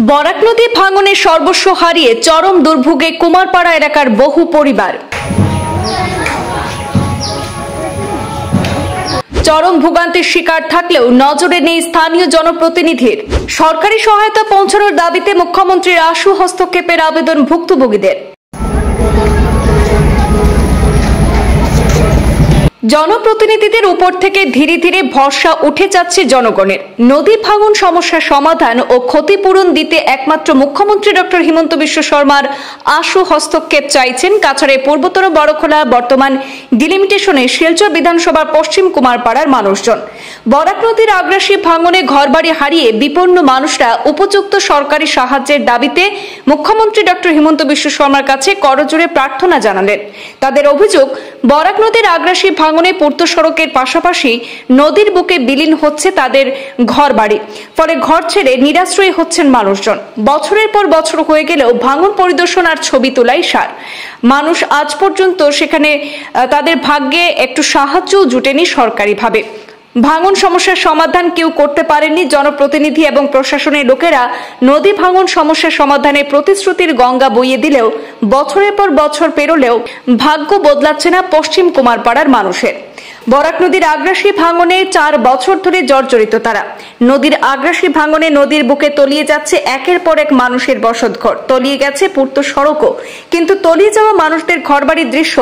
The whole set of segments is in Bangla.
বরাক নদী ভাঙনে সর্বস্ব হারিয়ে চরম দুর্ভোগে কুমারপাড়া এলাকার বহু পরিবার। চরম ভোগান্তির শিকার থাকলেও নজরে নেই স্থানীয় জনপ্রতিনিধির। সরকারি সহায়তা পৌঁছানোর দাবিতে মুখ্যমন্ত্রীর আশু হস্তক্ষেপের আবেদন ভুক্তভোগীদের। জনপ্রতিনিধিদের উপর থেকে ধীরে ধীরে ভরসা উঠে যাচ্ছে জনগণের। নদী ভাঙন সমস্যার সমাধান ও ক্ষতিপূরণ দিতে একমাত্র মুখ্যমন্ত্রী ডক্টর হিমন্ত বিশ্ব শর্মার আশু হস্তক্ষেপ চাইছেন কাছাড়ের পূর্বতন বড়খোলা বর্তমান ডিলিমিটেশনে শিলচর বিধানসভার পশ্চিম কুমারপাড়ার মানুষজন। বরাক নদীর আগ্রাসী ভাঙনে ঘরবাড়ি হারিয়ে বিপন্ন মানুষরা উপযুক্ত সরকারি সাহায্যের দাবিতে মুখ্যমন্ত্রী ডক্টর হিমন্ত বিশ্ব শর্মার কাছে করজোড়ে প্রার্থনা জানালেন। তাদের অভিযোগ, বরাক নদীর আগ্রাসী ভাঙনে পূর্ত সড়কের পাশাপাশি নদীর বুকে বিলীন হচ্ছে তাদের ঘরবাড়ি। ফলে ঘর ছেড়ে নিরাশ্রয়ী হচ্ছেন মানুষজন। বছরের পর বছর হয়ে গেলেও ভাঙন পরিদর্শন আর ছবি তোলাই সার। মানুষ আজ পর্যন্ত সেখানে তাদের ভাগ্যে একটু সাহায্যও জুটেনি সরকারিভাবে। ভাঙন সমস্যার সমাধান কেউ করতে পারেননি। জনপ্রতিনিধি এবং প্রশাসনের লোকেরা নদী ভাঙন সমস্যার সমাধানে প্রতিশ্রুতির গঙ্গা বইয়ে দিলেও বছরের পর বছর পেরোলেও ভাগ্য বদলাচ্ছে না পশ্চিম কুমারপাড়ার মানুষের। বরাক নদীর আগ্রাসী ভাঙনে 4 বছর ধরে জর্জরিত তারা। নদীর আগ্রাসী ভাঙনে নদীর বুকে তলিয়ে যাচ্ছে একের পর এক মানুষের বসতঘর, তলিয়ে গেছে পূর্ত সড়কও। কিন্তু তলিয়ে যাওয়া মানুষদের ঘরবাড়ির দৃশ্য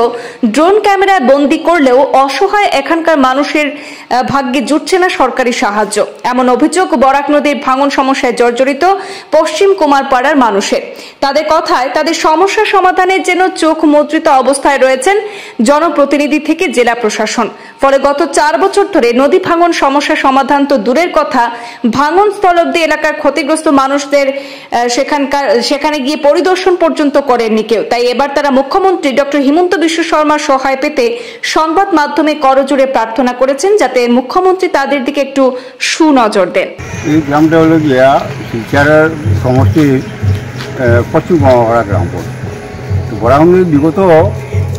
ড্রোন ক্যামেরায় বন্দী করলেও অসহায় এখানকার মানুষের ভাগ্যে জুটছে না সরকারি সাহায্য। এমন অভিযোগ বরাক নদীর ভাঙন সমস্যায় জর্জরিত পশ্চিম কুমারপাড়ার মানুষের। তাদের কথায় তাদের সমস্যা সমাধানের জন্য চোখ মুদ্রিত অবস্থায় রয়েছেন জনপ্রতিনিধি থেকে জেলা প্রশাসন। ফলে গত 4 বছর ধরে নদী ভাঙন সমস্যা সমাধান তো দূরের কথা, ভাঙন স্থল অব্দি এলাকার ক্ষতিগ্রস্ত মানুষদের সেখানে গিয়ে পরিদর্শন পর্যন্ত করেননি কেউ। তাই এবার তারা মুখ্যমন্ত্রী ডক্টর হিমন্ত বিশ্ব শর্মার সহায় পেতে সংবাদ মাধ্যমে করজোড়ে প্রার্থনা করেছেন যাতে মুখ্যমন্ত্রী তাদের দিকে একটু সুনজর দেন। এই গ্রামটা হলো গিয়া শিলচরের সমষ্টির পশ্চিম কুমারপাড়া গ্রাম। বরাক নদীর বিগত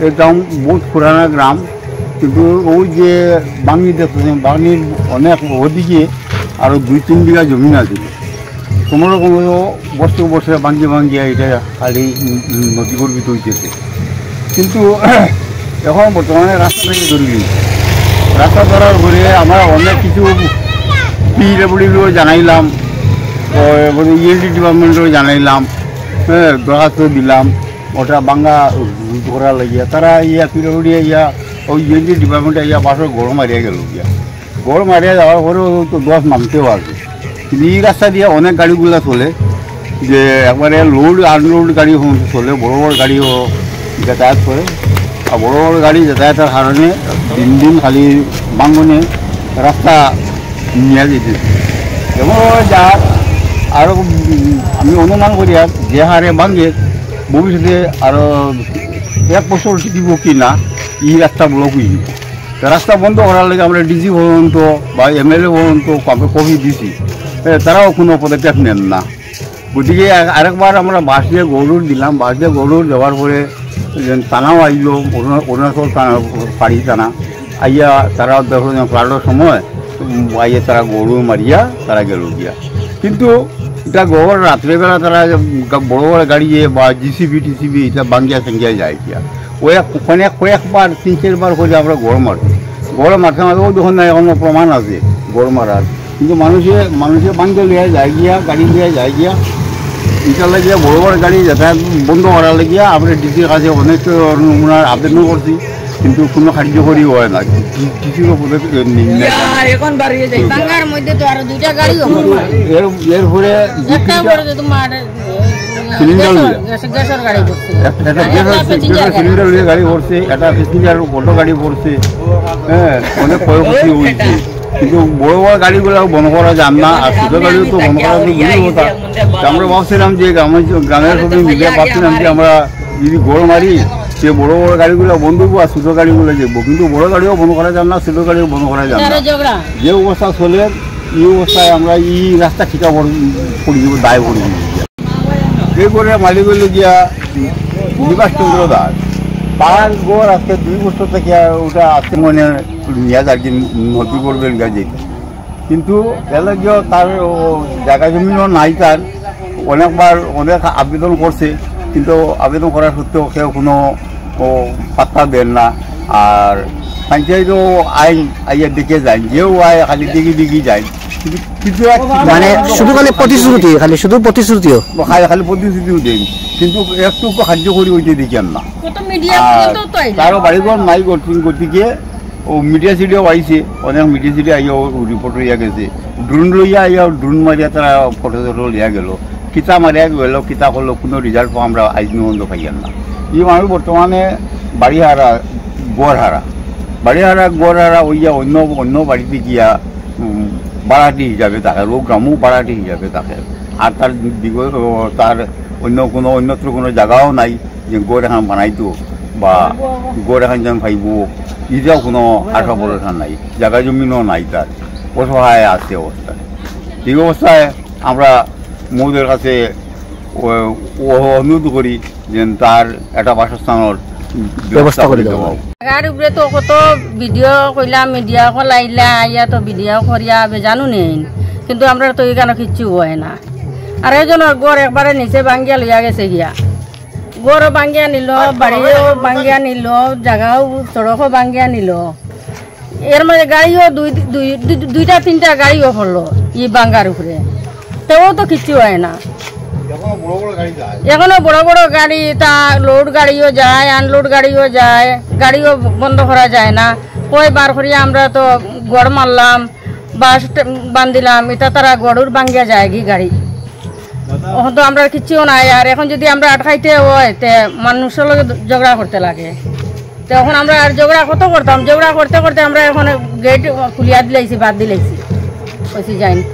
এই গ্রাম বহুত পুরানা গ্রাম, কিন্তু ওই যে বাঙি দেখছেন, বাঙির অনেক ওদিকে আরও 2-3 বিঘা জমি আছে। কোনো রকম বছর বছরে ভাঙ্গিয়া এটা খালি নদী গর্বিত হইতেছে। কিন্তু এখন বর্তমানে রাস্তা থেকে ধরি রাস্তা ধরার পরে আমরা অনেক কিছু পিডব্লিউডিও জানাইলাম, ইএলডি ডিপার্টমেন্টও জানাইলাম, দরখাস্ত দিলাম ওটা ভাঙ্গা করার লাগিয়া। তারা পিডব্লিউডি ওই ইএলডি ডিপার্টমেন্টে বাসর গড় মারিয়া গেল গিয়া। গড় মারিয়া যাওয়ার পরেও তো 10 মানতেও আছে। কিন্তু এই রাস্তা দিয়ে অনেক গাড়িগুলো চলে, যে একবারে লোড আনলোড গাড়ি চলে, বড় বড় গাড়িও যাতায়াত করে। আর বড় বড় গাড়ি যাতায়াতের কারণে দিন খালি ভাঙনে রাস্তা নিয়ে যেতেছে। এবং যা আরও আমি অনুমান করি যে হারে ভাঙে ভবিষ্যতে আরও 1 বছর টিকিব কি না এই রাস্তা ব্লক হয়ে যাব। রাস্তা বন্ধ করার লাগে আমরা ডিসি পর্যন্ত বা এমএলএ পর্যন্ত কপি দিছি, তারাও কোনো পদক্ষেপ নেন না। গতিকে আরেকবার আমরা বাস দিয়ে গরুর দিলাম। বাস দিয়ে গরুর দেওয়ার পরে থানাও আইল, অরুণাচল পাড়ি থানা আইয়া তারা দেখুন ফ্লাডের সময় আইয়া তারা গরু মারিয়া তারা গেল গিয়া। কিন্তু এটা গড় রাত্রেবেলা তারা বড় বড় গাড়ি বা জিসিবি টিসিবি এটা ভাঙ্গিয়া সাঙ্গিয়া যায় গিয়া। কয়েকবার 3-4 বার করে আমরা গড় মারছি। গড় মারতে মারতেও যখন না এখনো প্রমাণ আছে গড় মারার, কিন্তু মানুষে ভাঙ্গে লিয়া যায় গিয়া, গাড়ি লিয়া যায় গিয়া। এটার লাগিয়া বড় বড় গাড়ি যাতায়াত বন্ধ করার লাগিয়া আমরা ডিসির কাছে অনেক নমুনার আবেদনও করছি, কিন্তু কোনো কার্যকরী হয় না। ডিসিরও এরপরে সিলিন্ডার গাড়ি পড়ছে, একটা প্যাসেঞ্জার অটো গাড়ি পড়ছে, অনেক ক্ষয়ক্ষতি হয়েছে। কিন্তু বড় বড় গাড়িগুলো বন্ধ করা যান না, আর ছোটো গাড়িও তো বন্ধ করা তো দূরের কথা। আমরা ভাবছিলাম যে গ্রামের সবাই মিলে ভাবছিলাম যে আমরা যদি গড় মারি সে বড় বড় গাড়িগুলো বন্ধ হবো আর ছোটো গাড়িগুলো দেখবো। কিন্তু বড় গাড়িও বন্ধ করা যান না, ছোটো গাড়িও বন্ধ করা যান না। যে অবস্থা চলে এই অবস্থায় আমরা এই রাস্তা ঠিকা পড়ি দিব, দায় পড়ি দিব। এরপরে মালিক হইল গিয়া নিবাস চন্দ্র দাস। তার গড় আজকে 2 বছর থেকে ওটা আজকে মনে নিয়ে আর কি নদী করবেন গা যেতে। কিন্তু এলাকা তার জায়গা জমিনও নাই, তার অনেকবার অনেক আবেদন করছে, কিন্তু আবেদন করার সত্ত্বেও কেউ কোনো পাত্তা দেন না। আর পঞ্চায়েতও আইন আইয়া দেখে যায়, যেও আয় খালি দিকে যায়, কিন্তু কিছু মানে শুধু খালি প্রতিশ্রুতি, শুধু প্রতিশ্রুতিও খালি প্রতিশ্রুতিও দেন, কিন্তু একটু কার্যকরী হইতে দেখেন না। তারও বাড়িঘর নাই গতিকে ও মিডিয়া সিডিয়াও আইছে, অনেক মিডিয়া সিডিয়া আইয়া রিপোর্ট লইয়া গেছে, ড্রোন লইয়া আইয়া ড্রোন মারিয়া তারা ফটো টটো লিয়া গেল, কিতা মারিয়া গেল, কিতা করলো, কোনো রেজাল্ট আমরা আইজ নিবন্ধ পাইয়ান না। এই মানুষ বর্তমানে বাড়ি হারা গড় হারা হইয়া অন্য বাড়িতে গিয়া বাড়াটি হিসাবে থাকে, লোক গ্রামও বাড়াটি হিসাবে থাকে। আর তার অন্যত্র কোনো জায়গাও নাই যে গড় এখন বানাইতো বা গড় এখন যেন ভাইব, এটাও কোনো আশা ভরসা নাই, জায়গা জমিনও নাই, তার অসহায় আছে অবস্থা। এই অবস্থায় আমরা মোদের কাছে অনুরোধ করি যে তার একটা বাসস্থানের ব্যবস্থা করে দেওয়া। জাগার উপরে তো কত ভিডিও কইলাম, মিডিয়া কলাইলা আইয়া তো ভিডিও করিয়া বেজানো নেই, কিন্তু আমরা তো এখানে কিচ্ছু হয় না। আর একজনের গড় একবারে নিচে ভাঙ্গিয়া লইয়া গেছে গিয়া, গড়ও ভাঙ্গিয়া নিল, বাড়িও ভাঙ্গিয়া নিল, জায়গাও সড়কও ভাঙ্গিয়া নিল। এর মধ্যে গাড়িও দুইটা তিনটা গাড়িও পড়লো ই ভাঙ্গার উপরে, তেও তো কিচ্ছু হয় না। এখনো বড় বড় গাড়ি, তা লোড গাড়িও যায়, আনলোড গাড়িও যায়, গাড়িও বন্ধ করা যায় না। কয়বার করিয়া আমরা তো গড় মারলাম, বাস বান্ধিলাম, এটা তারা গড়ুর ভাঙ্গিয়া যায় কি গাড়ি, এখন তো আমরা কিচ্ছুও নাই। আর এখন যদি আমরা আটকাইতে হয় তে মানুষের লগে ঝগড়া করতে লাগে, তো এখন আমরা আর ঝগড়া কত করতাম, ঝগড়া করতে করতে আমরা এখন গেট খুলিয়া দিলাইছি, বাদ দিলাইছি, বেশি যাইনি।